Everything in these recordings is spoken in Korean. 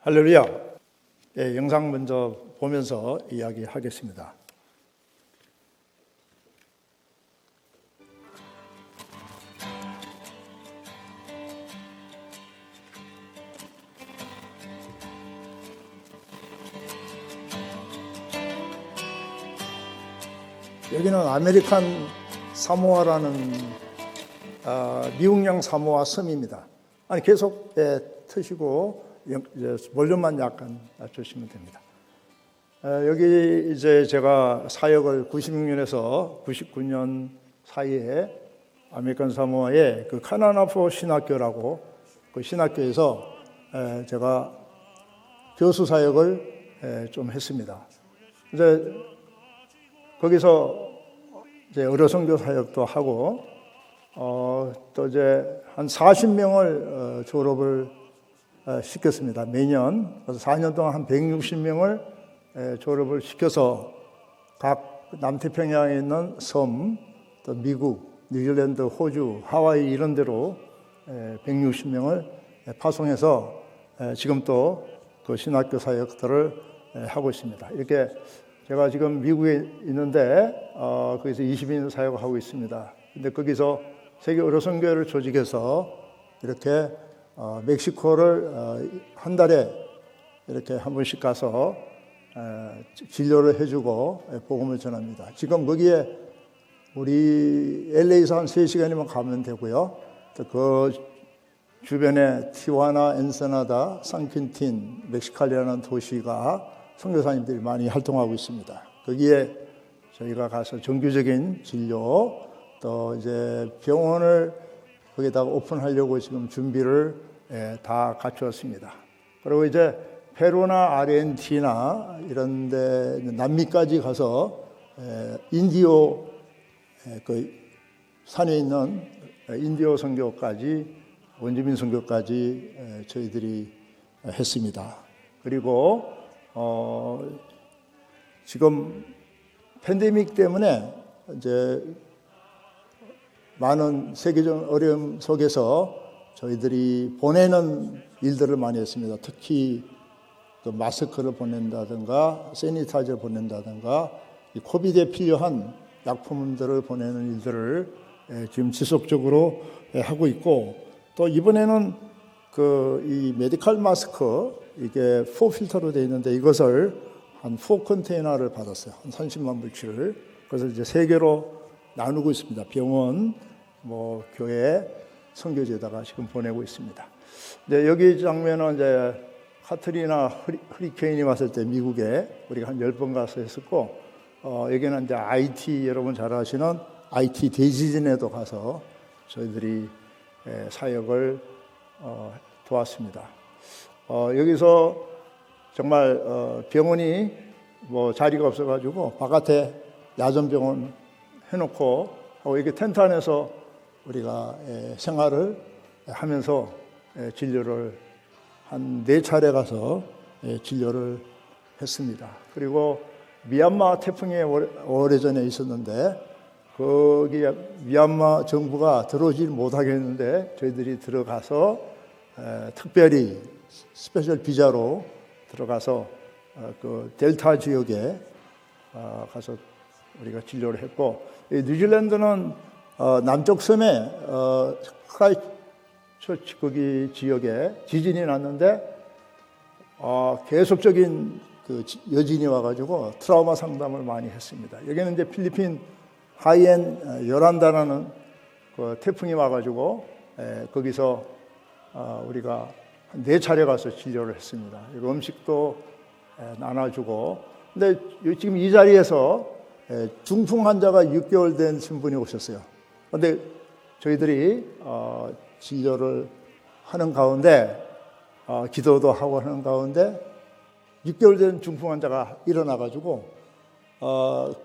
할렐루야. 예, 영상 먼저 보면서 이야기하겠습니다. 여기는 아메리칸 사모아라는 미국령 사모아 섬입니다. 아니 계속 트시고 볼륨만 약간 낮추시면 됩니다. 여기 이제 제가 사역을 96년에서 99년 사이에 아메리칸 사모아의 그 카나나포 신학교라고 그 신학교에서 제가 교수 사역을 좀 했습니다. 이제 거기서 이제 의료 선교 사역도 하고 또 이제 한 40명을 졸업을 시켰습니다. 매년. 그래서 4년 동안 한 160명을 졸업을 시켜서 각 남태평양에 있는 섬, 또 미국, 뉴질랜드, 호주, 하와이 이런 데로 160명을 파송해서 지금 또 그 신학교 사역들을 하고 있습니다. 이렇게 제가 지금 미국에 있는데 거기서 20인 사역을 하고 있습니다. 근데 거기서 세계 의료선교회를 조직해서 이렇게 멕시코를 한 달에 이렇게 한 번씩 가서 진료를 해주고 복음을 전합니다. 지금 거기에 우리 LA에서 한 3시간이면 가면 되고요. 또 그 주변에 티와나, 엔세나다, 산퀸틴, 멕시칼리라는 도시가 선교사님들이 많이 활동하고 있습니다. 거기에 저희가 가서 정규적인 진료, 또 이제 병원을 거기다가 오픈하려고 지금 준비를 다 갖추었습니다. 그리고 이제 페루나 아르헨티나 이런 데 남미까지 가서 인디오 그 산에 있는 인디오 선교까지 원주민 선교까지 저희들이 했습니다. 그리고 지금 팬데믹 때문에 이제 많은 세계적 어려움 속에서 저희들이 보내는 일들을 많이 했습니다. 특히 그 마스크를 보낸다든가 세니타이저를 보낸다든가 이 코비드에 필요한 약품들을 보내는 일들을 지금 지속적으로 하고 있고, 또 이번에는 그 이 메디컬 마스크 이게 4필터로 되어 있는데 이것을 한 4컨테이너를 받았어요. 한 30만 불치를. 그래서 이제 3개로 나누고 있습니다. 병원, 뭐 교회, 선교지에다가 지금 보내고 있습니다. 이제 여기 장면은 이제 카트리나 허리케인이 왔을 때 미국에 우리가 한 10번 가서 했었고, 여기는 이제 IT 여러분 잘 아시는 IT 대지진에도 가서 저희들이 사역을 도왔습니다. 여기서 정말 병원이 뭐 자리가 없어가지고 바깥에 야전병원 해놓고 하고 이렇게 텐트 안에서 우리가 생활을 하면서 진료를 한 4차례 가서 진료를 했습니다. 그리고 미얀마 태풍이 오래전에 있었는데 거기 미얀마 정부가 들어오지 못하게 했는데 저희들이 들어가서 특별히 스페셜 비자로 들어가서 그 델타 지역에 가서 우리가 진료를 했고, 뉴질랜드는 남쪽 섬에 크라이스처치 거기 지역에 지진이 났는데 계속적인 그 여진이 와가지고 트라우마 상담을 많이 했습니다. 여기는 이제 필리핀 하이엔 요란다라는 그 태풍이 와가지고 거기서 우리가 한 4차례 가서 진료를 했습니다. 음식도 나눠주고. 근데 지금 이 자리에서 중풍 환자가 6개월 된 신분이 오셨어요. 그런데 저희들이 진료를 하는 가운데 기도도 하고 하는 가운데 6개월 된 중풍 환자가 일어나가지고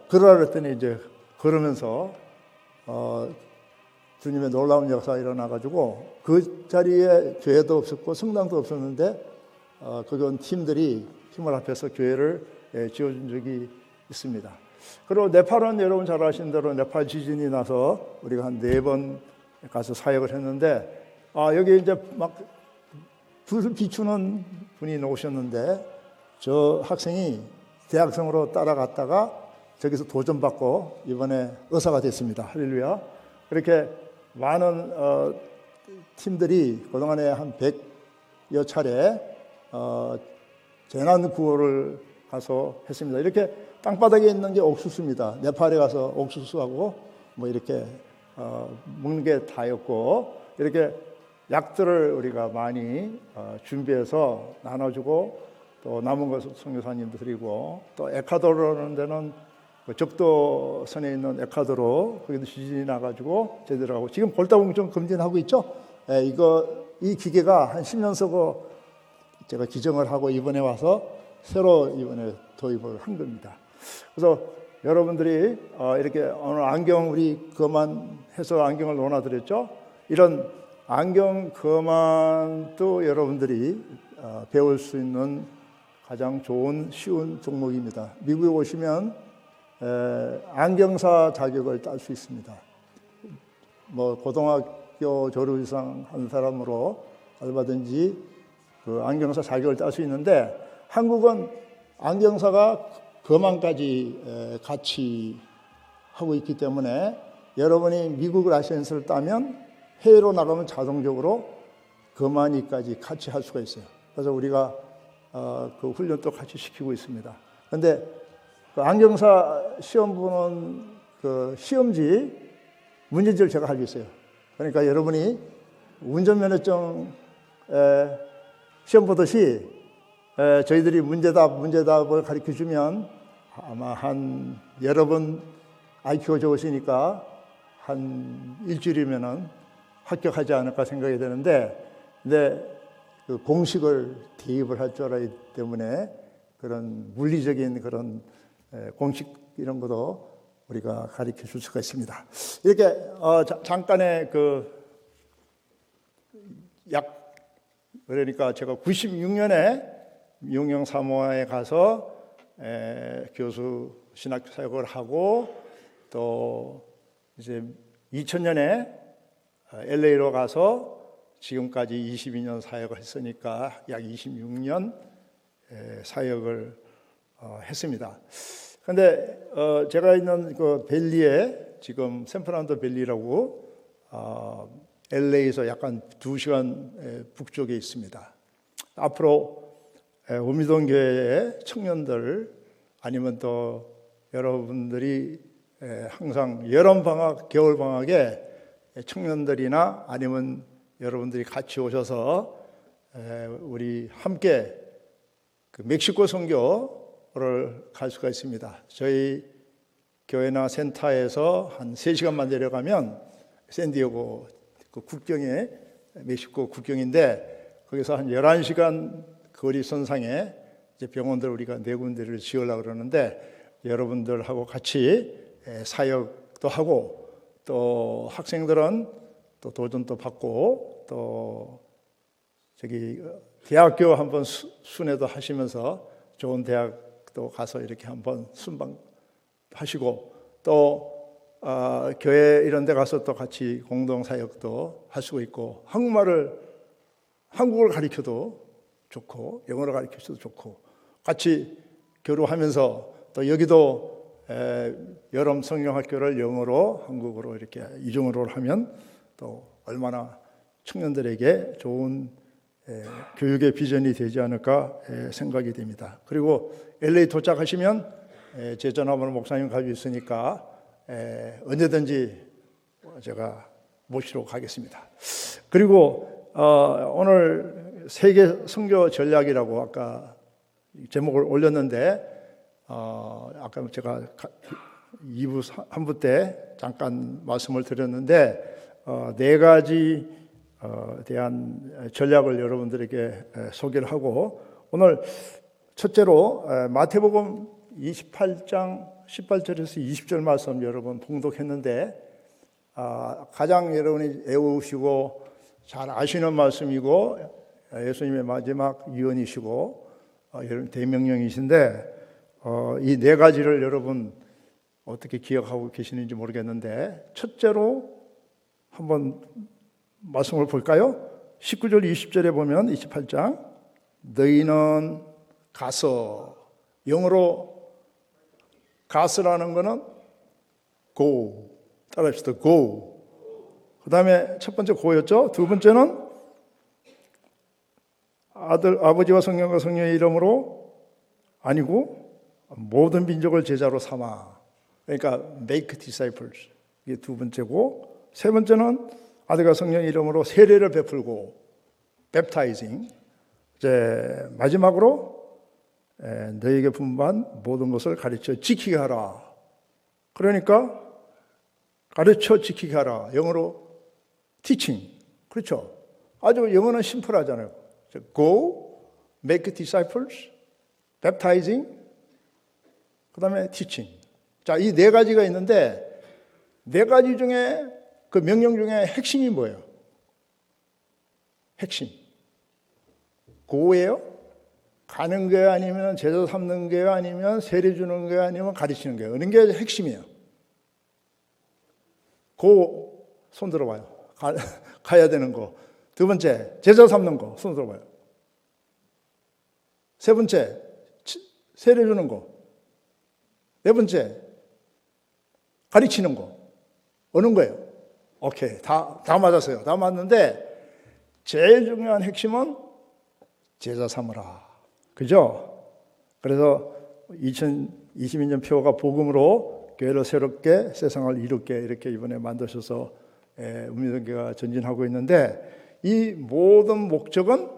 그러라 그랬더니 이제 걸으면서 주님의 놀라운 역사가 일어나가지고 그 자리에 교회도 없었고 성당도 없었는데 그건 팀들이 힘을 합해서 교회를 지어준 적이 있습니다. 그리고 네팔은 여러분 잘 아시는 대로 네팔 지진이 나서 우리가 한 4번 가서 사역을 했는데 여기 이제 막 불을 비추는 분이 오셨는데 저 학생이 대학생으로 따라갔다가 저기서 도전받고 이번에 의사가 됐습니다. 할렐루야. 그렇게 많은 팀들이 그동안에 한 100여 차례 재난 구호를 가서 했습니다. 이렇게 땅바닥에 있는 게 옥수수입니다. 네팔에 가서 옥수수하고 뭐 이렇게 먹는 게 다였고, 이렇게 약들을 우리가 많이 준비해서 나눠주고, 또 남은 것을 선교사님도 드리고, 또 에콰도르라는 데는 적도선에 있는 에콰도르, 거기도 지진이 나가지고 제대로 하고, 지금 볼따봉 검진하고 있죠. 이 기계가 한 10년 쓰고 제가 기증을 하고 이번에 와서 새로 이번에 도입을 한 겁니다. 그래서 여러분들이 이렇게 오늘 안경 우리 거만해서 안경을 논하드렸죠. 이런 안경 거만도 여러분들이 배울 수 있는 가장 좋은 쉬운 종목입니다. 미국에 오시면 안경사 자격을 딸 수 있습니다. 뭐 고등학교 졸업 이상 한 사람으로 얼마든지 그 안경사 자격을 딸 수 있는데, 한국은 안경사가 거만까지 같이 하고 있기 때문에 여러분이 미국 라이센스를 따면 해외로 나가면 자동적으로 거만이까지 같이 할 수가 있어요. 그래서 우리가 그 훈련도 같이 시키고 있습니다. 그런데 그 안경사 시험 보는 그 시험지 문제지를 제가 가지고 있어요. 그러니까 여러분이 운전면허증 시험 보듯이 저희들이 문제답을 가르쳐 주면 아마 한 여러 번 IQ가 좋으시니까 한 일주일이면은 합격하지 않을까 생각이 되는데, 근데 그 공식을 대입을 할 줄 알아야 때문에 그런 물리적인 그런 공식 이런 것도 우리가 가르쳐 줄 수가 있습니다. 이렇게 잠깐의 그러니까 제가 96년에 미용영 사모아에 가서 교수 신학 사역을 하고, 또 이제 2000년에 LA로 가서 지금까지 22년 사역을 했으니까 약 26년 사역을 했습니다. 그런데 제가 있는 그 밸리에, 지금 샌프란도 밸리라고 LA에서 약간 2시간 북쪽에 있습니다. 앞으로 우미동 교회의 청년들, 아니면 또 여러분들이 항상 여름 방학, 겨울 방학에 청년들이나 아니면 여러분들이 같이 오셔서 우리 함께 그 멕시코 선교를 갈 수가 있습니다. 저희 교회나 센터에서 한 3시간만 내려가면 샌디에고 그 국경에, 멕시코 국경인데, 거기서 한 11시간 거리 선상에 이제 병원들 우리가 4군데를 지으려고 그러는데, 여러분들하고 같이 사역도 하고, 또 학생들은 또 도전도 받고, 또 저기 대학교 한번 순회도 하시면서 좋은 대학도 가서 이렇게 한번 순방 하시고, 또 교회 이런 데 가서 또 같이 공동 사역도 할 수 있고, 한국을 가르쳐도 좋고 영어를 가르쳐도 좋고, 같이 교류하면서, 또 여기도 여름 성경학교를 영어로 한국어로 이렇게 이중어로 하면 또 얼마나 청년들에게 좋은 교육의 비전이 되지 않을까 생각이 됩니다. 그리고 LA 도착하시면 제 전화번호 목사님 가지고 있으니까 언제든지 제가 모시러 가겠습니다. 그리고 오늘 세계 선교 전략이라고 아까 제목을 올렸는데, 아까 제가 2부, 3부 때 잠깐 말씀을 드렸는데, 4가지 대한 전략을 여러분들에게 소개를 하고, 오늘 첫째로 마태복음 28장 18절에서 20절 말씀 여러분 봉독했는데, 가장 여러분이 외우시고 잘 아시는 말씀이고 예수님의 마지막 유언이시고 여러분 대명령이신데, 이 4가지를 여러분 어떻게 기억하고 계시는지 모르겠는데, 첫째로 한번 말씀을 볼까요? 19절 20절에 보면 28장 너희는 가서, 영어로 가서라는 거는 go, 따라합시다. go. 그 다음에 첫 번째 go였죠. 두 번째는 아버지와 성령과 성령의 이름으로 아니고 모든 민족을 제자로 삼아. 그러니까 make disciples. 이게 두 번째고, 세 번째는 아들과 성령의 이름으로 세례를 베풀고 baptizing. 이제 마지막으로 너희에게 분부한 모든 것을 가르쳐 지키게 하라. 그러니까 가르쳐 지키게 하라. 영어로 teaching. 그렇죠. 아주 영어는 심플하잖아요. Go, make disciples, baptizing, 그 다음에 teaching. 자, 이 네 가지가 있는데, 네 가지 중에, 그 명령 중에 핵심이 뭐예요? 핵심. go예요? 가는 거예요? 아니면 제자 삼는 거예요? 아니면 세례 주는 거예요? 아니면 가르치는 거예요? 어느 게 핵심이에요? go, 손 들어봐요. 가야 되는 거. 두 번째, 제자 삼는 거. 손 들어봐요. 세 번째, 세례 주는 거. 네 번째, 가르치는 거. 어느 거예요? 오케이. 다 맞았어요. 다 맞는데, 제일 중요한 핵심은 제자 삼으라. 그죠? 그래서 2022년 표가 복음으로 교회를 새롭게 세상을 이롭게 이렇게 이번에 만드셔서 운미동교가 전진하고 있는데, 이 모든 목적은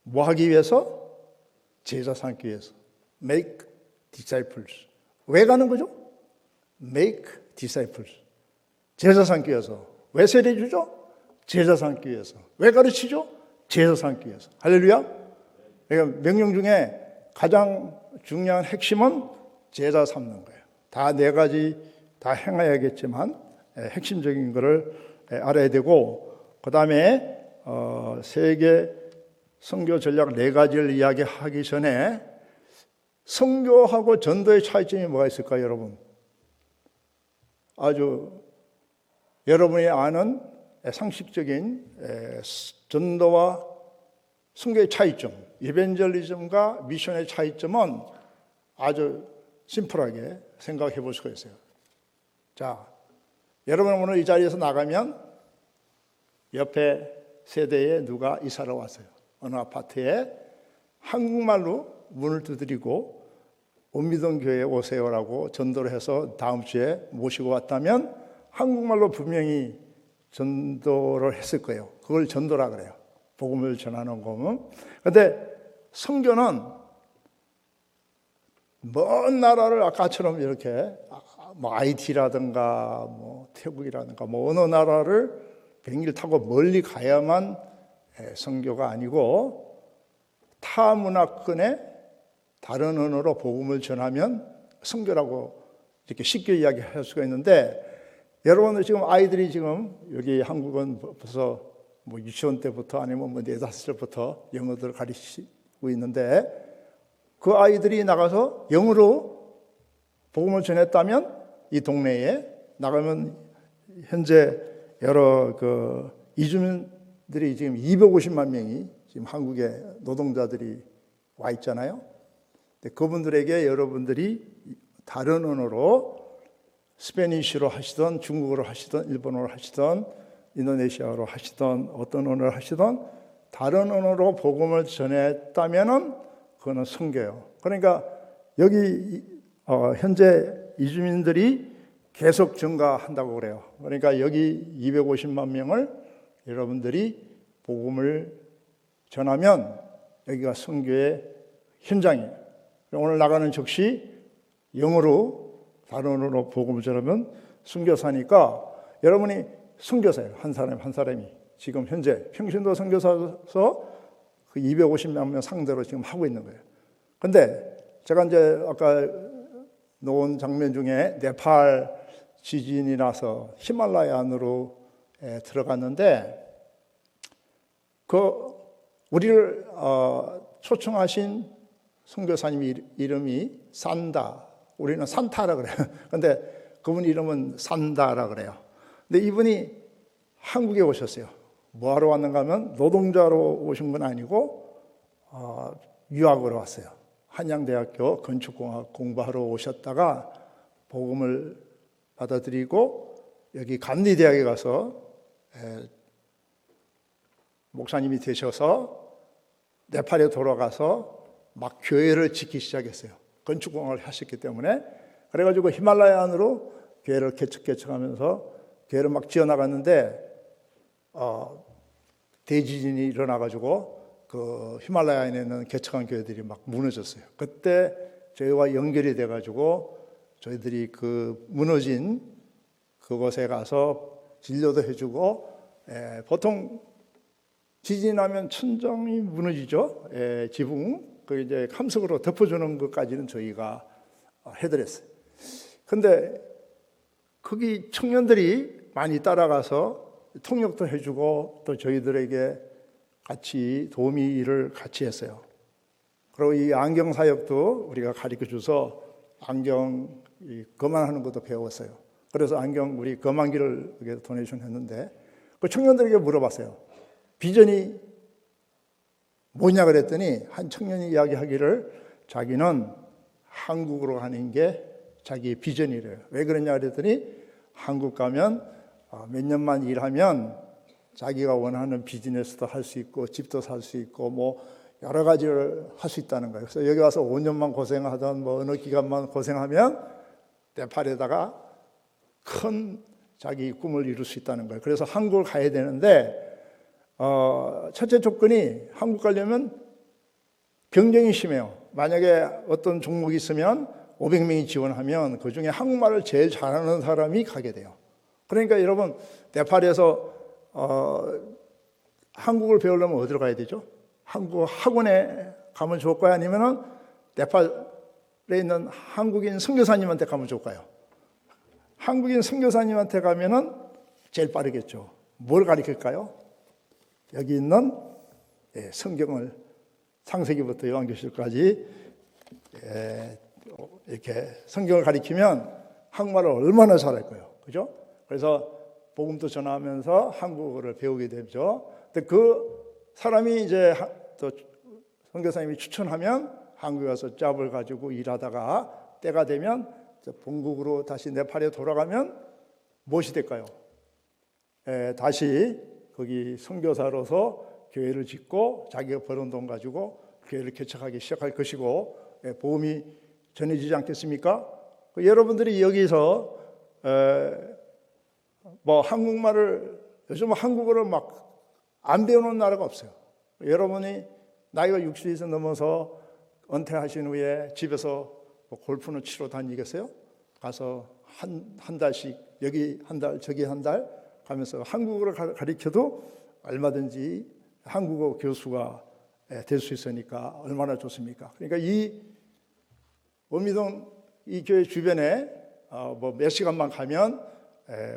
뭐 하기 위해서? 제자 삼기 위해서. Make disciples. 왜 가는 거죠? Make disciples. 제자 삼기 위해서. 왜 세례 주죠? 제자 삼기 위해서. 왜 가르치죠? 제자 삼기 위해서. 할렐루야. 그러니까 명령 중에 가장 중요한 핵심은 제자 삼는 거예요. 다 네 가지 다 행해야겠지만 핵심적인 것을 알아야 되고, 그 다음에 세계 선교 전략 네 가지를 이야기하기 전에 선교하고 전도의 차이점이 뭐가 있을까요, 여러분? 아주 여러분이 아는 상식적인 전도와 선교의 차이점, 이벤젤리즘과 미션의 차이점은 아주 심플하게 생각해 볼 수가 있어요. 자, 여러분 오늘 이 자리에서 나가면 옆에 세대에 누가 이사를 왔어요. 어느 아파트에 한국말로 문을 두드리고 온미동 교회에 오세요라고 전도를 해서 다음 주에 모시고 왔다면 한국말로 분명히 전도를 했을 거예요. 그걸 전도라 그래요. 복음을 전하는 거는. 그런데 선교는 먼 나라를 아까처럼 이렇게 뭐 IT라든가 뭐 태국이라든가 뭐 어느 나라를 비행기를 타고 멀리 가야만 선교가 아니고, 타 문화권에 다른 언어로 복음을 전하면 선교라고 이렇게 쉽게 이야기할 수가 있는데, 여러분들 지금 아이들이 지금 여기 한국은 벌써 뭐 유치원 때부터 아니면 뭐 4-5살부터 영어를 가르치고 있는데, 그 아이들이 나가서 영어로 복음을 전했다면 이 동네에 나가면 현재 여러 그 이주민들이 지금 250만 명이 지금 한국에 노동자들이 와 있잖아요. 근데 그분들에게 여러분들이 다른 언어로 스페니쉬로 하시던 중국어로 하시던 일본어로 하시던 인도네시아어로 하시던 어떤 언어를 하시던 다른 언어로 복음을 전했다면은 그거는 선교예요. 그러니까 여기 현재 이주민들이 계속 증가한다고 그래요. 그러니까 여기 250만 명을 여러분들이 복음을 전하면 여기가 선교의 현장이에요. 오늘 나가는 즉시 영어로 다른 언어로 복음을 전하면 선교사니까 여러분이 선교사예요. 한 사람 한 사람이 지금 현재 평신도 선교사서 그 250만 명 상대로 지금 하고 있는 거예요. 근데 제가 이제 아까 놓은 장면 중에 네팔 지진이 나서 히말라야 안으로 들어갔는데, 그 우리를 초청하신 선교사님 이름이 산다. 우리는 산타라 그래요. 근데 그분 이름은 산다라 그래요. 근데 이분이 한국에 오셨어요. 뭐하러 왔는가 하면 노동자로 오신 건 아니고 유학으로 왔어요. 한양대학교 건축공학 공부하러 오셨다가 복음을 받아들이고 여기 감리대학에 가서 목사님이 되셔서 네팔에 돌아가서 막 교회를 짓기 시작했어요. 건축공학을 하셨기 때문에. 그래가지고 히말라야 안으로 교회를 개척하면서 교회를 막 지어나갔는데 대지진이 일어나가지고 그 히말라야에 있는 개척한 교회들이 막 무너졌어요. 그때 저희와 연결이 돼가지고 저희들이 그 무너진 그곳에 가서 진료도 해주고, 보통 지진이 나면 천정이 무너지죠. 지붕 그 이제 감석으로 덮어주는 것까지는 저희가 해드렸어요. 근데 거기 청년들이 많이 따라가서 통역도 해주고 또 저희들에게 같이 도우미 일을 같이 했어요. 그리고 이 안경 사역도 우리가 가르쳐 줘서 안경 거만하는 것도 배웠어요. 그래서 안경 우리 거만기를 도네이션 했는데 그 청년들에게 물어봤어요. 비전이 뭐냐 그랬더니 한 청년이 이야기하기를 자기는 한국으로 가는 게 자기의 비전이래요. 왜 그러냐 그랬더니 한국 가면 몇 년만 일하면 자기가 원하는 비즈니스도 할 수 있고 집도 살 수 있고 뭐 여러 가지를 할 수 있다는 거예요. 그래서 여기 와서 5년만 고생하던 뭐 어느 기간만 고생하면 네팔에다가 큰 자기 꿈을 이룰 수 있다는 거예요. 그래서 한국을 가야 되는데 첫째 조건이 한국 가려면 경쟁이 심해요. 만약에 어떤 종목이 있으면 500명이 지원하면 그중에 한국말을 제일 잘하는 사람이 가게 돼요. 그러니까 여러분 네팔에서 한국을 배우려면 어디로 가야 되죠? 한국 학원에 가면 좋을까요? 아니면은 네팔에 있는 한국인 선교사님한테 가면 좋을까요? 한국인 선교사님한테 가면은 제일 빠르겠죠. 뭘 가르칠까요? 여기 있는 성경을 창세기부터 요한계시록까지 이렇게 성경을 가르치면 한국말을 얼마나 잘할 거예요. 그죠? 그래서 복음도 전하면서 한국어를 배우게 되죠. 근데 그 사람이 이제 또 선교사님이 추천하면 한국에 와서 잡을 가지고 일하다가 때가 되면 본국으로 다시 네팔에 돌아가면 무엇이 될까요? 다시 거기 선교사로서 교회를 짓고 자기가 벌은 돈 가지고 교회를 개척하기 시작할 것이고 복음이 전해지지 않겠습니까? 여러분들이 여기서 뭐 한국말을 요즘 한국어를 막 안 배우는 나라가 없어요. 여러분이 나이가 60에서 넘어서 은퇴하신 후에 집에서 뭐 골프는 치러 다니겠어요? 가서 한 달씩 여기 한 달 저기 한 달 가면서 한국어를 가르쳐도 얼마든지 한국어 교수가 될 수 있으니까 얼마나 좋습니까? 그러니까 이 원미동 이 교회 주변에 뭐 몇 시간만 가면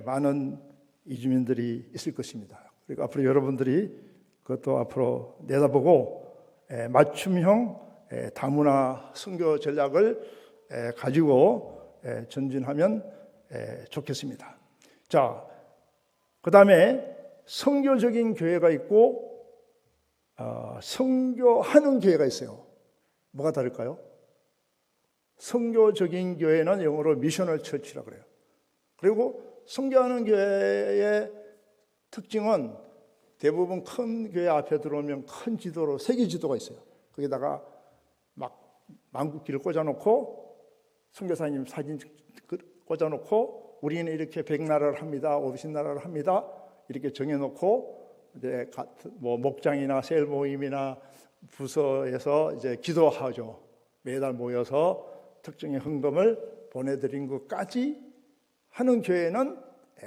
많은 이주민들이 있을 것입니다. 그리고 앞으로 여러분들이 그것도 앞으로 내다보고 맞춤형 다문화 선교 전략을 가지고 전진하면 좋겠습니다. 자, 그 다음에 선교적인 교회가 있고 선교하는 교회가 있어요. 뭐가 다를까요? 선교적인 교회는 영어로 미셔널 처치라고 그래요. 그리고 선교하는 교회의 특징은 대부분 큰 교회 앞에 들어오면 큰 지도로 세계 지도가 있어요. 거기다가 막 만국기를 꽂아놓고 선교사님 사진 꽂아놓고 우리는 이렇게 100나라를 합니다, 50나라를 합니다 이렇게 정해놓고 이제 뭐 목장이나 셀 모임이나 부서에서 이제 기도하죠. 매달 모여서 특정의 헌금을 보내드린 것까지 하는 교회는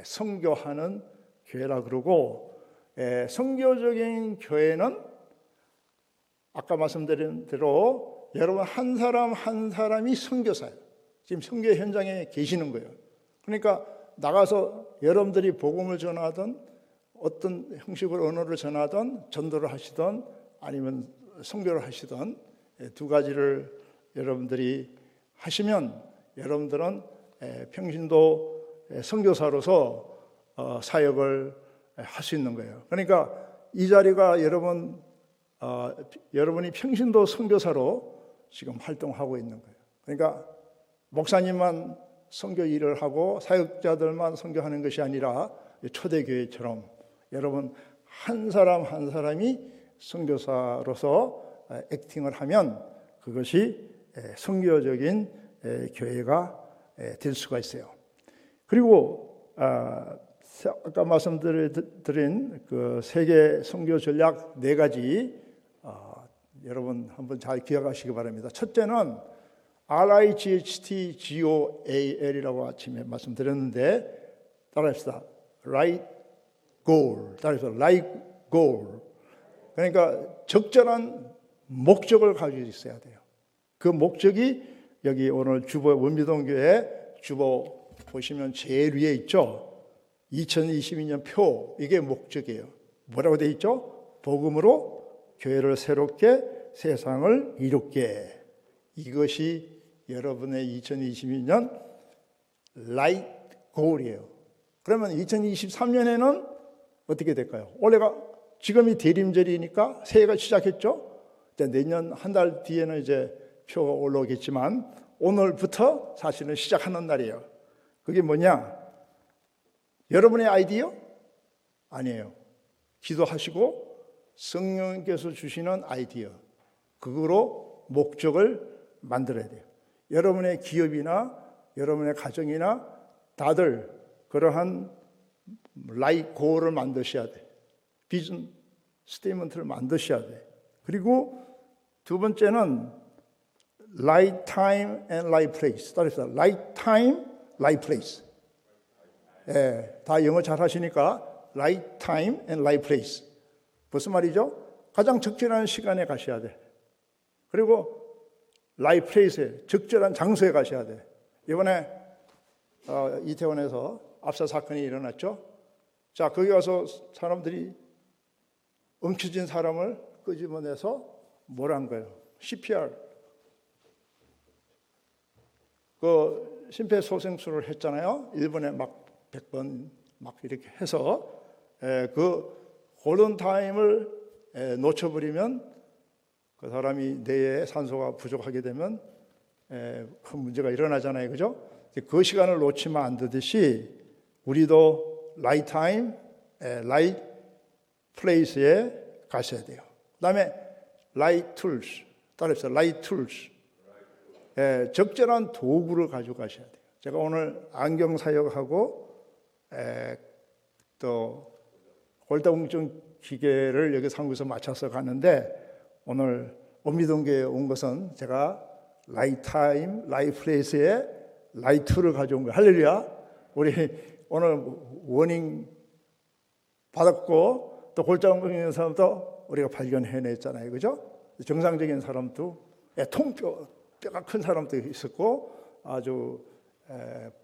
선교하는 교회라 그러고, 선교적인 교회는 아까 말씀드린 대로 여러분 한 사람 한 사람이 선교사예요. 지금 선교 현장에 계시는 거예요. 그러니까 나가서 여러분들이 복음을 전하든 어떤 형식으로 언어를 전하든 전도를 하시든 아니면 선교를 하시든 두 가지를 여러분들이 하시면 여러분들은 평신도 선교사로서 사역을 할 수 있는 거예요. 그러니까 이 자리가 여러분 여러분이 평신도 선교사로 지금 활동하고 있는 거예요. 그러니까 목사님만 선교 일을 하고 사역자들만 선교하는 것이 아니라 초대교회처럼 여러분 한 사람 한 사람이 선교사로서 액팅을 하면 그것이 선교적인 교회가 될 수가 있어요. 그리고 아까 말씀드린 그 세계 선교 전략 4가지 여러분 한번 잘 기억하시기 바랍니다. 첫째는 RIGHTGOAL이라고 아침에 말씀드렸는데 따라합시다. Right goal. 따라합시다. Right goal. 그러니까 적절한 목적을 가지고 있어야 돼요. 그 목적이 여기 오늘 주보 원미동교회 주보 보시면 제일 위에 있죠. 2022년 표, 이게 목적이에요. 뭐라고 돼 있죠? 복음으로 교회를 새롭게 세상을 이롭게. 이것이 여러분의 2022년 라이트 고울이에요. 그러면 2023년에는 어떻게 될까요? 올해가 지금이 대림절이니까 새해가 시작했죠. 이제 내년 한 달 뒤에는 이제 표가 올라오겠지만 오늘부터 사실은 시작하는 날이에요. 그게 뭐냐? 여러분의 아이디어? 아니에요. 기도하시고 성령께서 주시는 아이디어. 그거로 목적을 만들어야 돼요. 여러분의 기업이나 여러분의 가정이나 다들 그러한 라이트 고를 만드셔야 돼. 비전 스테이트먼트를 만드셔야 돼. 그리고 두 번째는 right time and right place. 따라서 right time, right place. 다 영어 잘 하시니까 right time and right place. 무슨 말이죠? 가장 적절한 시간에 가셔야 돼. 그리고 right place에 적절한 장소에 가셔야 돼. 이번에 이태원에서 압사 사건이 일어났죠. 자, 거기 가서 사람들이 움켜진 사람을 끄집어내서 뭘 한 거예요? CPR. 그 심폐소생술을 했잖아요. 일본에 막 100번 막 이렇게 해서 그 골든 타임을 놓쳐버리면 그 사람이 뇌에 산소가 부족하게 되면 큰 문제가 일어나잖아요. 그죠? 그 시간을 놓치면 안 되듯이 우리도 라이트 타임, 라이트 플레이스에 가셔야 돼요. 그 다음에 라이트 툴스, 따라해서 라이트 툴스. 적절한 도구를 가지고 가셔야 돼요. 제가 오늘 안경 사역하고 또 골다공증 기계를 여기 상구에서 맞춰서 가는데 오늘 원미동교에 온 것은 제가 라이트 타임, 라이트 플레이스에 라이트 툴을 가져온 거예요. 할렐루야. 우리 오늘 워닝 받았고 또 골다공증 있는 사람도 우리가 발견해냈잖아요. 그죠? 정상적인 사람도 뼈가 큰 사람도 있었고 아주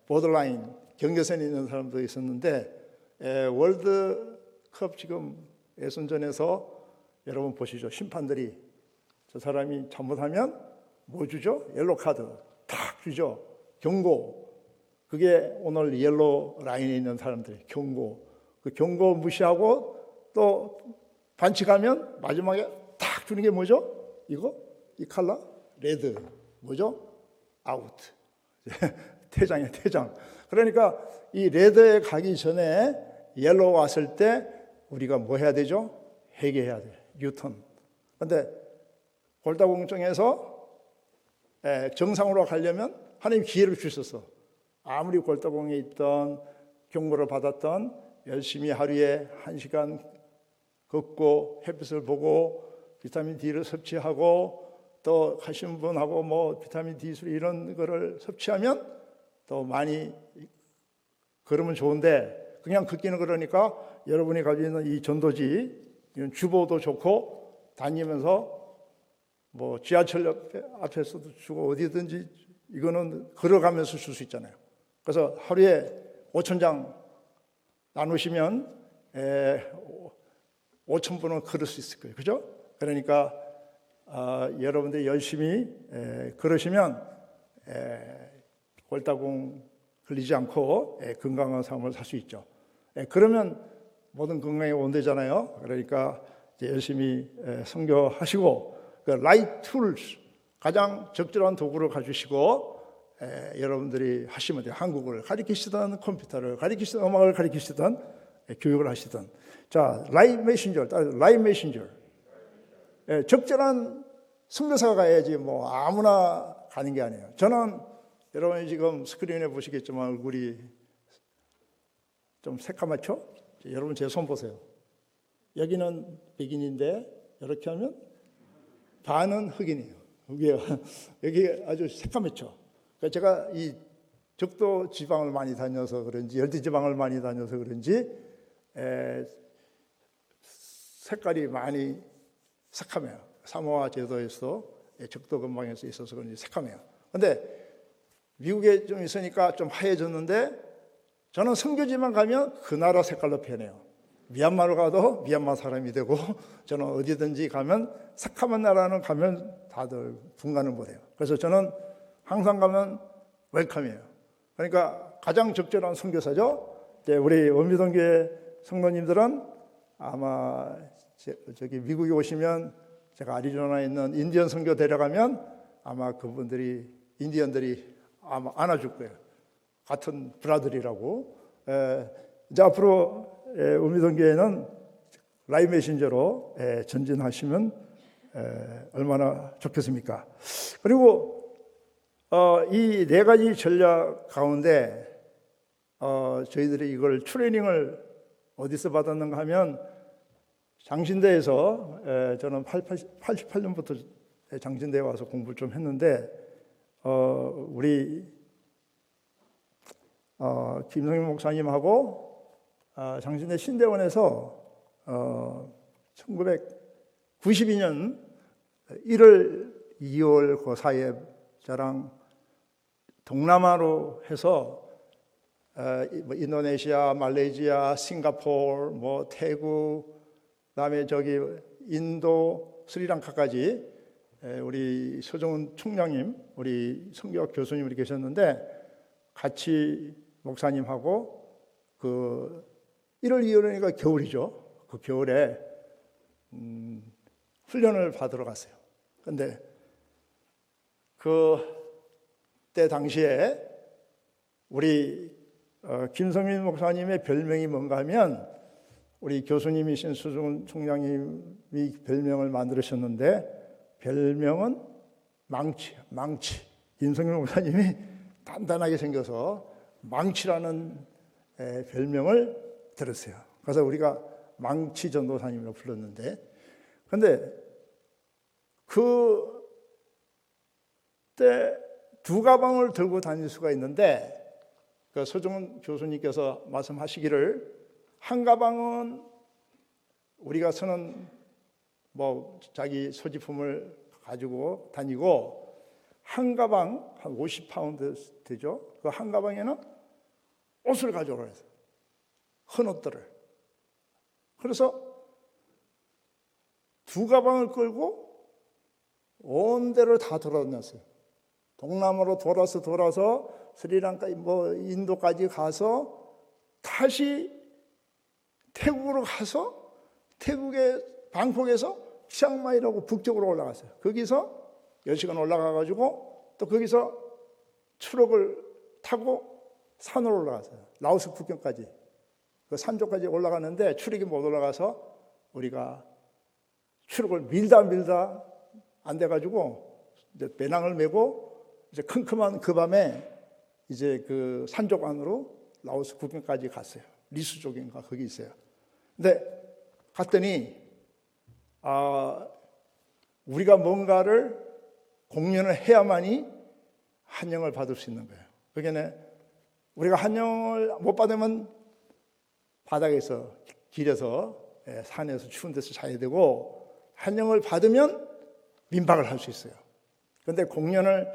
보더라인 경계선에 있는 사람도 있었는데 월드컵 지금 예선전에서 여러분 보시죠. 심판들이 저 사람이 잘못하면 뭐 주죠? 옐로 카드 탁 주죠. 경고. 그게 오늘 옐로 라인에 있는 사람들이 경고. 그 경고 무시하고 또 반칙하면 마지막에 탁 주는 게 뭐죠? 이 컬러 레드. 뭐죠? 아웃. 퇴장이에요, 퇴장. 그러니까 이 레드에 가기 전에 옐로우 왔을 때 우리가 뭐 해야 되죠? 회개해야 돼요. 유턴. 그런데 골다공증에서 정상으로 가려면 하나님 기회를 주셨어. 아무리 골다공에 있던 경고를 받았던 열심히 하루에 1시간 걷고 햇빛을 보고 비타민 D를 섭취하고 또 가신 분하고 뭐 비타민 D3 이런 거를 섭취하면 더 많이 걸으면 좋은데 그냥 걷기는 그러니까 여러분이 가지고 있는 이 전도지 이런 주보도 좋고 다니면서 뭐 지하철 앞에서도 주고 어디든지 이거는 걸어가면서 줄 수 있잖아요. 그래서 하루에 5,000장 나누시면 5,000분은 걸을 수 있을 거예요. 그죠? 그러니까 여러분들 열심히 걸으시면 골다공 걸리지 않고 건강한 삶을 살 수 있죠. 그러면 모든 건강에 온대잖아요. 그러니까 이제 열심히 선교하시고 그 right tools 가장 적절한 도구를 가지시고 여러분들이 하시면 돼요. 한국어를 가르치시든 컴퓨터를 가르치시든 음악을 가르치시든 교육을 하시든. 자, right messenger, right messenger. 적절한 선교사가 가야지 뭐 아무나 가는 게 아니에요. 저는 여러분이 지금 스크린에 보시겠지만 얼굴이 좀 새까맣죠? 여러분 제 손 보세요. 여기는 백인인데 이렇게 하면 반은 흑인이에요. 여기 아주 새까맣죠? 그러니까 제가 이 적도 지방을 많이 다녀서 그런지 열대 지방을 많이 다녀서 그런지 색깔이 많이 새카매요. 사모아 제도에서 적도 근방에서 있어서 그런지 새카매요. 그런데 미국에 좀 있으니까 좀 하얘졌는데 저는 선교지만 가면 그 나라 색깔로 변해요. 미얀마로 가도 미얀마 사람이 되고 저는 어디든지 가면 새카만 나라는 가면 다들 분간을 못해요. 그래서 저는 항상 가면 웰컴이에요. 그러니까 가장 적절한 선교사죠. 우리 원미동교회 성도님들은 아마 저기 미국에 오시면 제가 아리조나에 있는 인디언 선교 데려가면 아마 그분들이 인디언들이 아마 안아줄 거예요. 같은 브라들이라고. 이제 앞으로 원미동교회는 라이브 메신저로 전진하시면 얼마나 좋겠습니까? 그리고 이 네 가지 전략 가운데 저희들이 이걸 트레이닝을 어디서 받았는가 하면 장신대에서 저는 88년부터 장신대에 와서 공부를 좀 했는데 우리 김성민 목사님하고 장신대 신대원에서 1992년 1월, 2월 그 사이에 저랑 동남아로 해서 인도네시아, 말레이시아, 싱가포르, 뭐 태국, 그다음에 저기 인도, 스리랑카까지 우리 서정훈 총장님, 우리 선교학 교수님이 계셨는데 같이 목사님하고 그 1월, 2월이니까 겨울이죠. 그 겨울에 훈련을 받으러 갔어요. 그런데 그때 당시에 우리 김성민 목사님의 별명이 뭔가 하면 우리 교수님이신 서정훈 총장님이 별명을 만들으셨는데 별명은 망치예요. 망치. 김성민 목사님이 단단하게 생겨서 망치라는 별명을 들었어요. 그래서 우리가 망치 전도사님이라고 불렀는데, 그런데 그때 두 가방을 들고 다닐 수가 있는데 그 서정훈 교수님께서 말씀하시기를 한 가방은 우리가 쓰는 뭐 자기 소지품을 가지고 다니고 한 가방 한 50파운드 되죠. 그 한 가방에는 옷을 가져오라 했어요. 헌 옷들을. 그래서 두 가방을 끌고 온 데를 다 돌아다녔어요. 동남아로 돌아서 스리랑카, 뭐 인도까지 가서 다시 태국으로 가서 태국의 방콕에서 치앙마이라고 북쪽으로 올라갔어요. 거기서 10시간 올라가가지고 또 거기서 트럭을 타고 산으로 올라갔어요. 라오스 국경까지. 그 산쪽까지 올라가는데 트럭이 못 올라가서 우리가 트럭을 밀다 안 돼가지고 이제 배낭을 메고 이제 컴컴한 그 밤에 이제 그 산쪽 안으로 라오스 국경까지 갔어요. 리수 쪽인가 거기 있어요. 근데 갔더니 우리가 뭔가를 공연을 해야만이 환영을 받을 수 있는 거예요. 그러니까 우리가 환영을 못 받으면 바닥에서 길에서 산에서 추운 데서 자야 되고 환영을 받으면 민박을 할 수 있어요. 그런데 공연을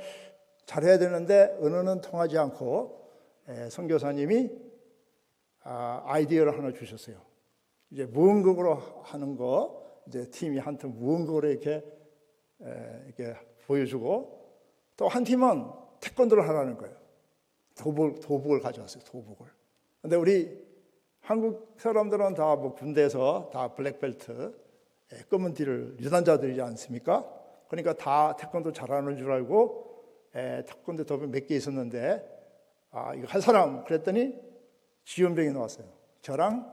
잘해야 되는데 언어는 통하지 않고 선교사님이 아이디어를 하나 주셨어요. 이제 무언극으로 하는 거, 이제 팀이 한 팀 무언극으로 이렇게 보여주고 또 한 팀은 태권도를 하라는 거예요. 도복을 가져왔어요. 도복을. 근데 우리 한국 사람들은 다 뭐 군대에서 다 블랙벨트 검은 띠를 유단자들이지 않습니까? 그러니까 다 태권도 잘하는 줄 알고 태권도 dob이 몇 개 있었는데 이거 한 사람 그랬더니 지원병이 나왔어요. 저랑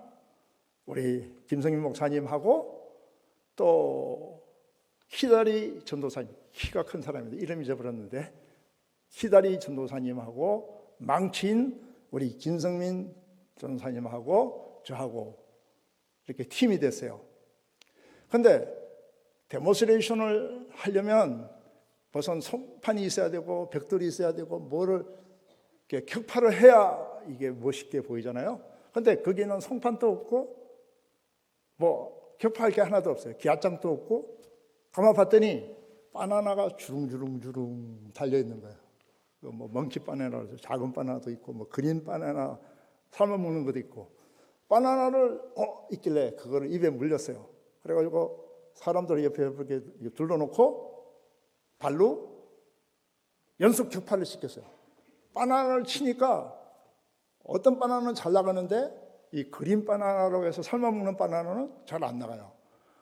우리 김성민 목사님하고 또 키다리 전도사님, 키가 큰 사람인데 이름 잊어버렸는데 키다리 전도사님하고 망친 우리 김성민 전도사님하고 저하고 이렇게 팀이 됐어요. 그런데 데모스트레이션을 하려면 우선 송판이 있어야 되고 벽돌이 있어야 되고 뭐를 이렇게 격파를 해야 이게 멋있게 보이잖아요. 그런데 거기는 송판도 없고 뭐 격파할 게 하나도 없어요. 기아장도 없고 가만 봤더니 바나나가 주릉주릉 달려있는 거예요. 뭐 멍키 바나나도 작은 바나나도 있고 뭐 그린 바나나 삶아 먹는 것도 있고 바나나를 있길래 그거를 입에 물렸어요. 그래가지고 사람들 옆에 이렇게 둘러놓고 발로 연속 격파를 시켰어요. 바나나를 치니까 어떤 바나나는 잘 나가는데 이 그린 바나나라고 해서 삶아 먹는 바나나는 잘 안 나가요.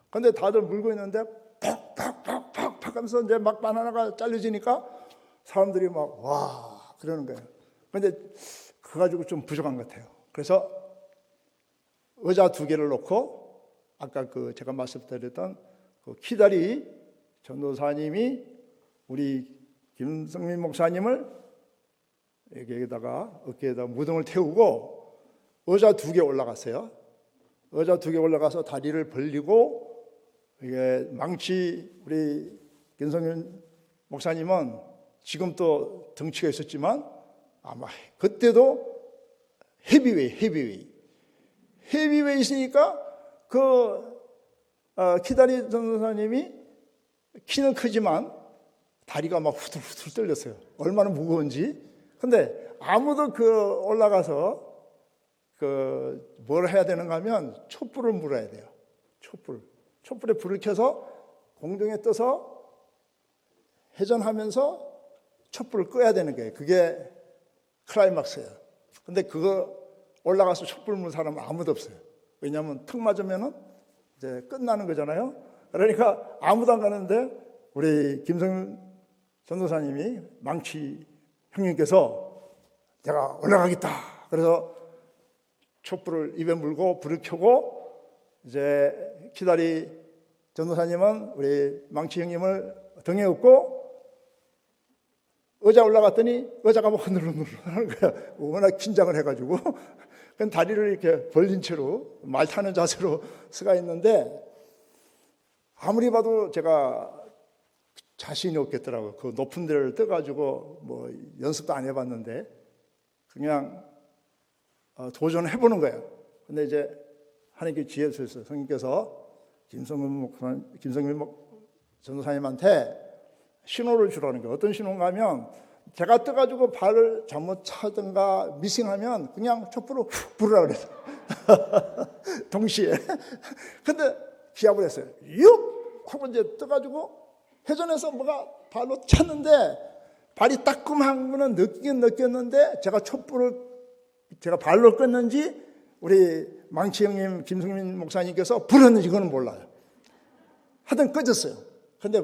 그런데 다들 물고 있는데 팍팍팍팍 하면서 이제 막 바나나가 잘려지니까 사람들이 막 와 그러는 거예요. 그런데 그거 가지고 좀 부족한 것 같아요. 그래서 의자 2개를 놓고 아까 그 제가 말씀드렸던 그 키다리 전도사님이 우리 김성민 목사님을 여기에다가 어깨에다 무덤을 태우고 의자 2개 올라갔어요. 의자 2개 올라가서 다리를 벌리고 이게 망치 우리 김성민 목사님은 지금 또 덩치가 있었지만 아마 그때도 헤비웨이 있으니까 그 키다리 전도사님이 키는 크지만 다리가 막 후들후들 떨렸어요. 얼마나 무거운지. 근데 아무도 그 올라가서 그 뭘 해야 되는가 하면 촛불을 물어야 돼요. 촛불에 불을 켜서 공중에 떠서 회전하면서 촛불을 꺼야 되는 거예요. 그게 클라이막스예요. 근데 그거 올라가서 촛불 문 사람은 아무도 없어요. 왜냐하면 턱 맞으면은 이제 끝나는 거잖아요. 그러니까 아무도 안 가는데 우리 김성민 전도사님이 망치 형님께서 내가 올라가겠다. 그래서 촛불을 입에 물고 불을 켜고 이제 키다리 전도사님은 우리 망치 형님을 등에 업고 의자 올라갔더니 의자가 막 흔들흔들 하는 거야. 워낙 긴장을 해가지고. 그럼 다리를 이렇게 벌린 채로 말 타는 자세로 서가 있는데 아무리 봐도 제가 자신이 없겠더라고요. 그 높은 데를 떠가지고 뭐 연습도 안 해봤는데 그냥 도전을 해보는 거예요. 근데 이제 하나님께 지혜를 주셨어요. 성님께서 김성민 전도사님한테 신호를 주라는 거예요. 어떤 신호인가 하면 제가 떠가지고 발을 잘못 차든가 미싱하면 그냥 촛불로 훅 부르라 그랬어요. 동시에. 근데 기합을 했어요. 육! 하고 이제 떠가지고 회전해서 뭐가 발로 찼는데 발이 따끔한 거는 느끼긴 느꼈는데 제가 발로 껐는지 우리 망치 형님 김성민 목사님께서 불었는지 그거는 몰라요. 하여튼 꺼졌어요. 근데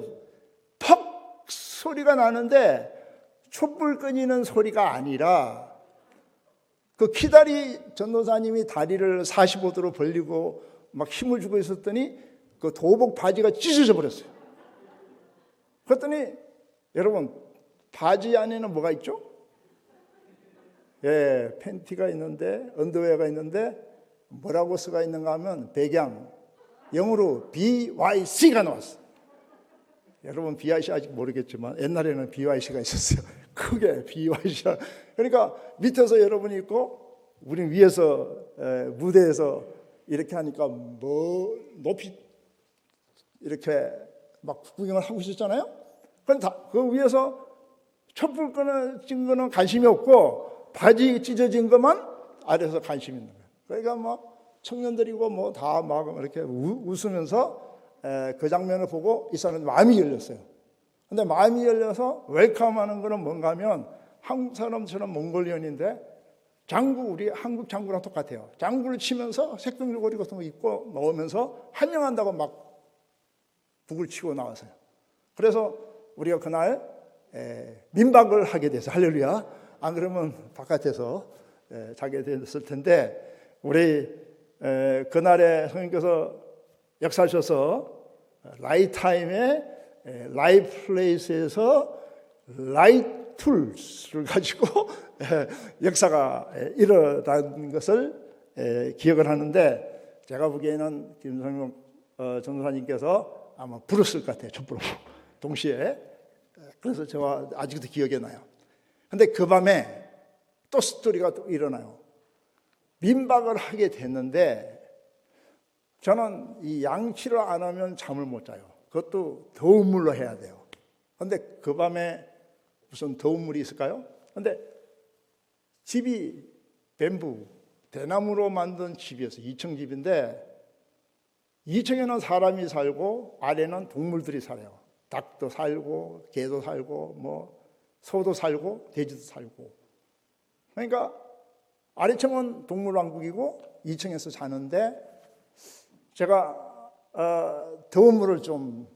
퍽 소리가 나는데 촛불 끊이는 소리가 아니라 그 키다리 전도사님이 다리를 45도로 벌리고 막 힘을 주고 있었더니 그 도복 바지가 찢어져 버렸어요. 그랬더니 여러분 바지 안에는 뭐가 있죠? 예, 팬티가 있는데 언더웨어가 있는데 뭐라고 쓰가 있는가 하면 배경 영어로 BYC가 나왔어요. 여러분 BYC 아직 모르겠지만 옛날에는 BYC가 있었어요. 크게 BYC가. 그러니까 밑에서 여러분이 있고 우린 위에서 무대에서 이렇게 하니까 뭐 높이 이렇게 막 구경을 하고 있었잖아요. 그럼 그 위에서 촛불 끊어진 거는 관심이 없고 바지 찢어진 것만 아래서 관심이 있는 거예요. 그러니까 막 청년들이고 뭐 다 막 이렇게 웃으면서 그 장면을 보고 이 사람은 마음이 열렸어요. 근데 마음이 열려서 웰컴하는 거는 뭔가 하면 한국 사람처럼 몽골리언인데 우리 한국 장구랑 똑같아요. 장구를 치면서 색동저고리 같은 거 입고 넣으면서 환영한다고 막 북을 치고 나와서요. 그래서 우리가 그날 민박을 하게 돼서 할렐루야. 안 그러면 바깥에서 자게 됐을 텐데 우리 그날에 성령께서 역사하셔서 라이타임의 라이플레이스에서 라이툴스를 가지고 역사가 일어난 것을 기억을 하는데 제가 보기에는 김성용 전도사님께서 아마 부르실 것 같아요. 촛불로 동시에. 그래서 제가 아직도 기억이 나요. 근데 그 밤에 또 스토리가 또 일어나요. 민박을 하게 됐는데 저는 이 양치를 안 하면 잠을 못 자요. 그것도 더운 물로 해야 돼요. 근데 그 밤에 무슨 더운 물이 있을까요? 근데 집이 뱀부, 대나무로 만든 집이었어요. 2층 집인데 2층에는 사람이 살고 아래는 동물들이 살아요. 닭도 살고 개도 살고 뭐 소도 살고 돼지도 살고. 그러니까 아래층은 동물왕국이고 2층에서 자는데 제가 더운 물을 좀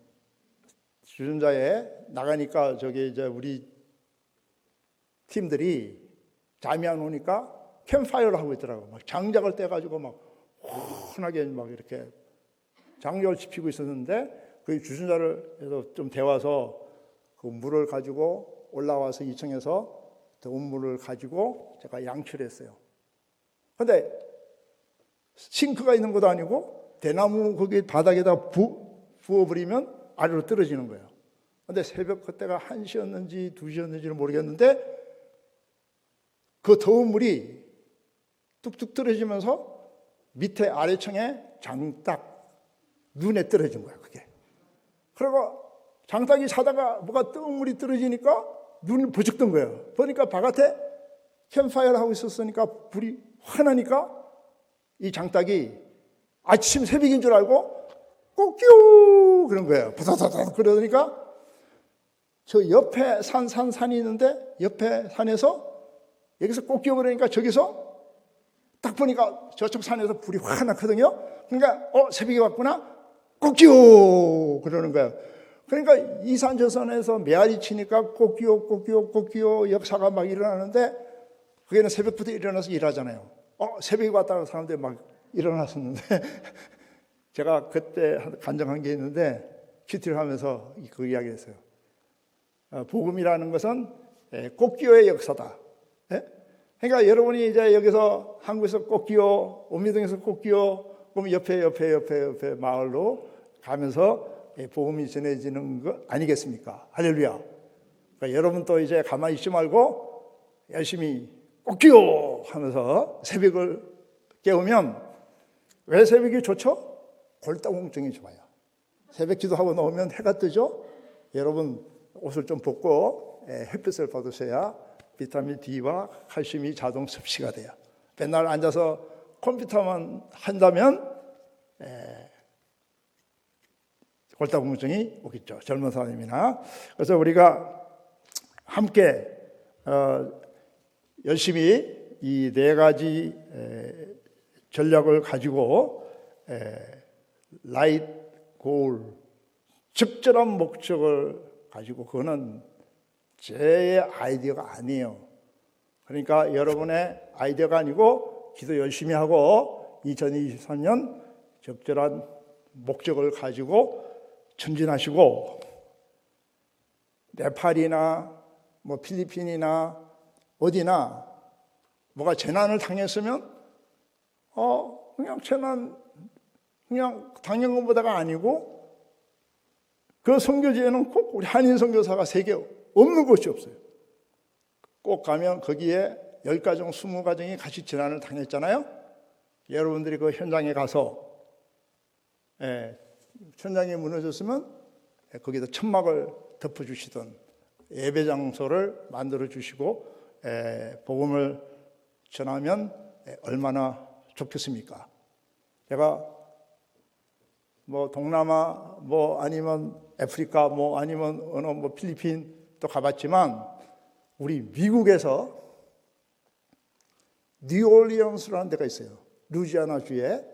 주전자에 나가니까 저기 이제 우리 팀들이 잠이 안 오니까 캠파이어를 하고 있더라고요. 막 장작을 떼가지고 막 환하게 막 이렇게 장작을 지피고 있었는데 그 주전자를 해서 좀 데워서 그 물을 가지고 올라와서 2층에서 더운 물을 가지고 제가 양치를 했어요. 근데 싱크가 있는 것도 아니고 대나무 거기 바닥에다 부어버리면 아래로 떨어지는 거예요. 근데 새벽 그때가 1시였는지 2시였는지는 모르겠는데 그 더운 물이 뚝뚝 떨어지면서 밑에 아래층에 장딱 눈에 떨어진 거야, 그게. 그리고 장딱이 자다가 뭐가 뜨거운 물이 떨어지니까 눈이 부쩍 뜬 거예요. 보니까 바깥에 캠파이어를 하고 있었으니까 불이 환하니까 이 장딱이 아침 새벽인 줄 알고 꼬끼우 그런 거예요. 부다다다 그러니까 저 옆에 산이 있는데 옆에 산에서 여기서 꼬끼우 그러니까 저기서 딱 보니까 저쪽 산에서 불이 환하거든요. 그러니까 새벽이 왔구나. 꼬끼오 그러는 거예요. 그러니까 이 산 저 산에서 메아리 치니까 꼬끼오 역사가 막 일어나는데 그게는 새벽부터 일어나서 일하잖아요. 새벽이 왔다는 사람들이 막 일어났었는데 제가 그때 간증한 게 있는데 큐티를 하면서 그 이야기를 했어요. 복음이라는 것은 꼬끼오의 역사다. 그러니까 여러분이 이제 여기서 한국에서 꼬끼오, 옴미동에서 꼬끼오 그럼 옆에 마을로 가면서 복음이 전해지는 거 아니겠습니까? 할렐루야. 그러니까 여러분 또 이제 가만히 있지 말고 열심히 꼬끼요 하면서 새벽을 깨우면 왜 새벽이 좋죠? 골다공증이 좋아요. 새벽 기도하고 나오면 해가 뜨죠? 여러분 옷을 좀 벗고 햇빛을 받으셔야 비타민 D와 칼슘이 자동 섭취가 돼요. 맨날 앉아서 컴퓨터만 한다면 골다공증이 오겠죠. 젊은 사람이나. 그래서 우리가 함께 열심히 이 네 가지 전략을 가지고 라이트 골 적절한 목적을 가지고 그거는 제 아이디어가 아니에요. 그러니까 여러분의 아이디어가 아니고 기도 열심히 하고 2023년 적절한 목적을 가지고 전진하시고 네팔이나 뭐 필리핀이나 어디나 뭐가 재난을 당했으면 그냥 재난 그냥 당한 것보다가 아니고 그 선교지에는 꼭 우리 한인 선교사가 세계 없는 곳이 없어요. 꼭 가면 거기에 10가정, 20가정이 같이 재난을 당했잖아요. 여러분들이 그 현장에 가서 천장이 무너졌으면 거기다 천막을 덮어주시던 예배 장소를 만들어 주시고 복음을 전하면 얼마나 좋겠습니까? 제가 뭐 동남아 뭐 아니면 아프리카 뭐 아니면 어느 뭐 필리핀 또 가봤지만 우리 미국에서 뉴올리언스라는 데가 있어요. 루지아나 주에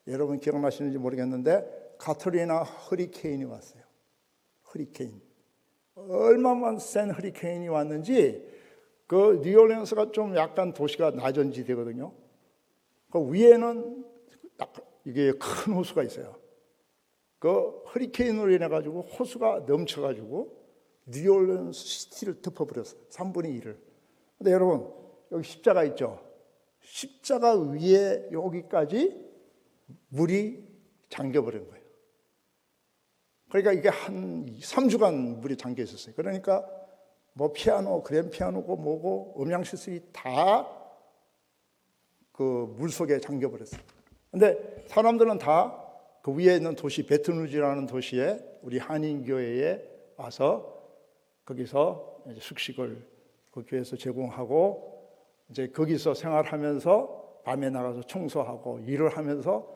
여러분 기억나시는지 모르겠는데 카트리나 허리케인이 왔어요. 허리케인. 얼마만 센 허리케인이 왔는지 그 뉴올리언스가 좀 약간 도시가 낮은 지대거든요. 그 위에는 이게 큰 호수가 있어요. 그 허리케인으로 인해 가지고 호수가 넘쳐 가지고 뉴올리언스 시티를 덮어버렸어요. 3분의 1을. 근데 여러분 여기 십자가 있죠. 십자가 위에 여기까지 물이 잠겨버린 거예요. 그러니까 이게 한 3주간 물이 잠겨 있었어요. 그러니까 뭐 피아노, 그랜 피아노고 뭐고 음향 시설이 다 그 물 속에 잠겨 버렸어요. 근데 사람들은 다 그 위에 있는 도시 베트누즈라는 도시에 우리 한인 교회에 와서 거기서 이제 숙식을 그 교회에서 제공하고 이제 거기서 생활하면서 밤에 나가서 청소하고 일을 하면서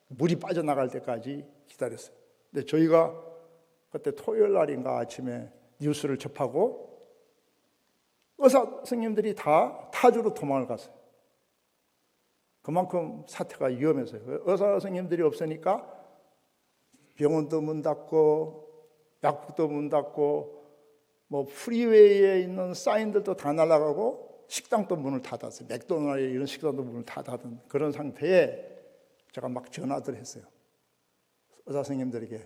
물이 빠져나갈 때까지 기다렸어요. 근데 저희가 그때 토요일 날인가 아침에 뉴스를 접하고 의사 선생님들이 다 타주로 도망을 갔어요. 그만큼 사태가 위험해서요. 의사 선생님들이 없으니까 병원도 문 닫고 약국도 문 닫고 뭐 프리웨이에 있는 사인들도 다 날아가고 식당도 문을 닫았어요. 맥도날드 이런 식당도 문을 다 닫은 그런 상태에 제가 막 전화들 했어요. 의사 선생님들에게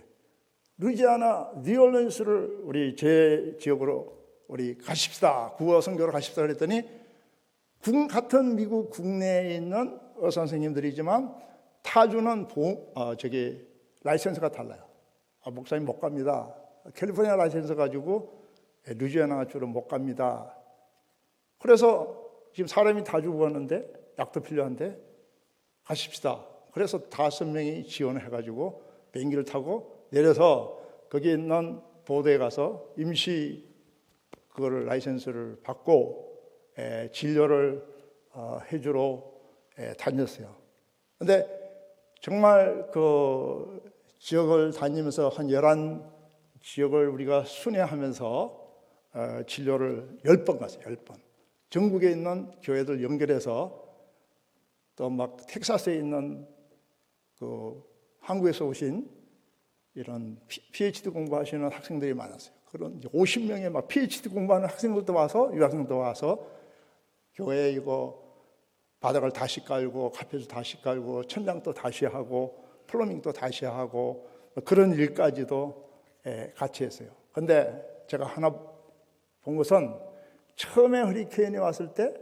루이지아나 뉴올리언스를 우리 제 지역으로 우리 가십시다. 구호 선교로 가십시다 그랬더니 같은 미국 국내에 있는 의사 선생님들이지만 타주는 라이센스가 달라요. 목사님 못 갑니다. 캘리포니아 라이센스 가지고 루이지아나 주로 못 갑니다. 그래서 지금 사람이 다 죽었는데 약도 필요한데 가십시다. 그래서 5명이 지원을 해가지고 비행기를 타고 내려서 거기 있는 보도에 가서 임시 그거를 라이센스를 받고 진료를 해주러 다녔어요. 근데 정말 그 지역을 다니면서 한 11지역을 우리가 순회하면서 진료를 10번 갔어요. 10번. 전국에 있는 교회들 연결해서 또 막 텍사스에 있는 그 한국에서 오신 이런 PhD 공부하시는 학생들이 많았어요. 그런 50명의 막 PhD 공부하는 학생들도 와서 유학생도 와서 교회 이거 바닥을 다시 깔고 카펫을 다시 깔고 천장도 다시 하고 플러밍도 다시 하고 그런 일까지도 같이 했어요. 근데 제가 하나 본 것은 처음에 허리케인이 왔을 때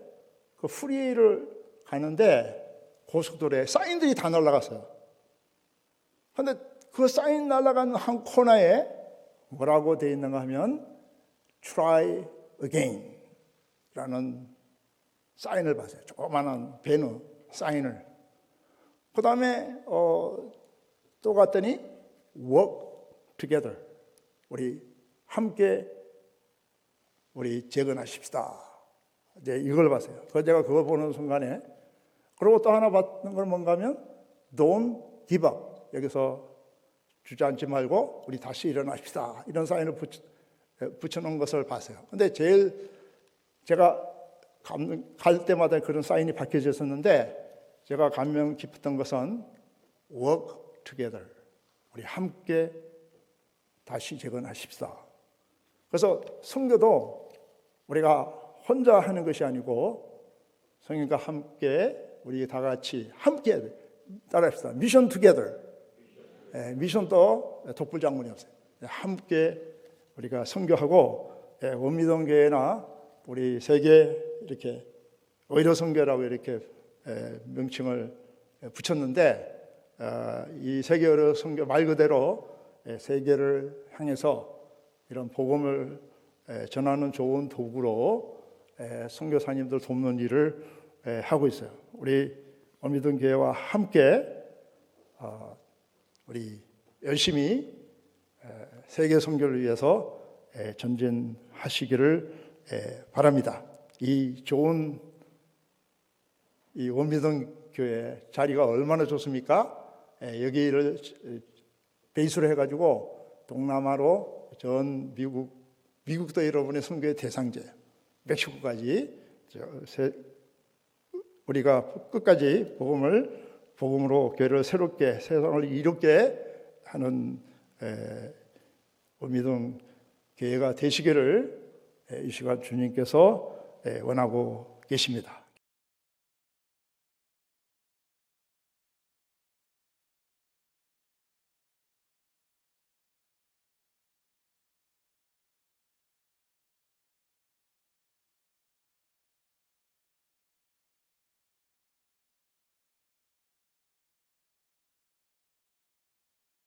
그 프리웨이를 가는데 고속도로에 사인들이 다 날아갔어요. 근데 그 사인 날아간 한 코너에 뭐라고 되어 있는가 하면 Try again 라는 사인을 봤어요. 조그마한 배너 사인을. 그 다음에 또 갔더니 Work together. 우리 함께 우리 재건하십시다. 이제 이걸 봤어요. 그래서 제가 그걸 보는 순간에 그리고 또 하나 봤던 건 뭔가 하면 Don't give up. 여기서 주저앉지 말고 우리 다시 일어납시다. 이런 사인을 붙여놓은 것을 봤어요. 근데 제일 제가 갈 때마다 그런 사인이 박혀져 있었는데 제가 감명 깊었던 것은 Work together. 우리 함께 다시 재건하십시다. 그래서 선교도 우리가 혼자 하는 것이 아니고 성령과 함께 우리 다 같이 함께 따라합시다. 미션 투게더. 미션도 독불 장군이 없어요. 함께 우리가 선교하고 원미동 교회나 우리 세계 이렇게 의료 선교라고 이렇게 명칭을 붙였는데 이 세계 의료 선교 말 그대로 세계를 향해서 이런 복음을 전하는 좋은 도구로 선교사님들 돕는 일을 하고 있어요. 우리 원미동 교회와 함께 우리 열심히 세계 선교를 위해서 전진하시기를 바랍니다. 이 좋은 이 원미동 교회 자리가 얼마나 좋습니까? 여기를 베이스로 해가지고 동남아로 전 미국도 여러분의 선교의 대상지예요. 멕시코까지 우리가 끝까지 복음으로 교회를 새롭게 세상을 이롭게 하는 우미동 교회가 되시기를 이 시간 주님께서 원하고 계십니다.